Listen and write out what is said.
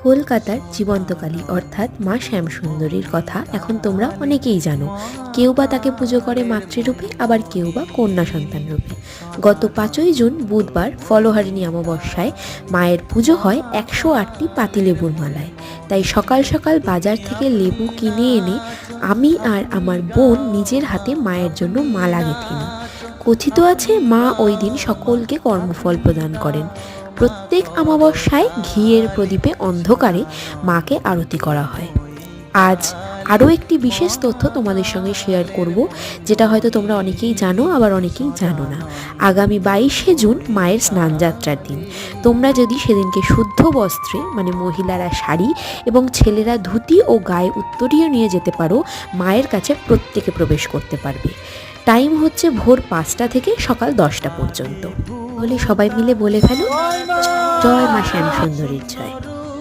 কলকাতার জীবন্তকালী অর্থাৎ মা শ্যামসুন্দরীর কথা এখন তোমরা অনেকেই জানো। কেউ বা তাকে পুজো করে মাতৃরূপে, আবার কেউ বা কন্যা সন্তান রূপে। গত 5ই জুন বুধবার ফলহারিণী অমাবস্যায় মায়ের পুজো হয় 108টি পাতিলেবুর মালায়। তাই সকাল সকাল বাজার থেকে লেবু কিনে এনে আমি আর আমার বোন নিজের হাতে মায়ের জন্য মালা গেঁথে নিই। কথিত আছে মা ওই দিন সকলকে কর্মফল প্রদান করেন। প্রত্যেক অমাবস্যায় ঘিয়ের প্রদীপে অন্ধকারে মাকে আরতি করা হয়। আজ আরও একটি বিশেষ তথ্য তোমাদের সঙ্গে শেয়ার করব, যেটা হয়তো তোমরা অনেকেই জানো, আবার অনেকেই জানো না। আগামী 22শে জুন মায়ের স্নানযাত্রার দিন। তোমরা যদি সেদিনকে শুদ্ধ বস্ত্রে, মানে মহিলারা শাড়ি এবং ছেলেরা ধুতি ও গায়ে উত্তরীয় নিয়ে যেতে পারো, মায়ের কাছে প্রত্যেকে প্রবেশ করতে পারবে। টাইম হচ্ছে ভোর 5টা থেকে সকাল 10টা পর্যন্ত। তাহলে সবাই মিলে বলে ফেলো, জয় মা শ্যামসুন্দরীর জয়।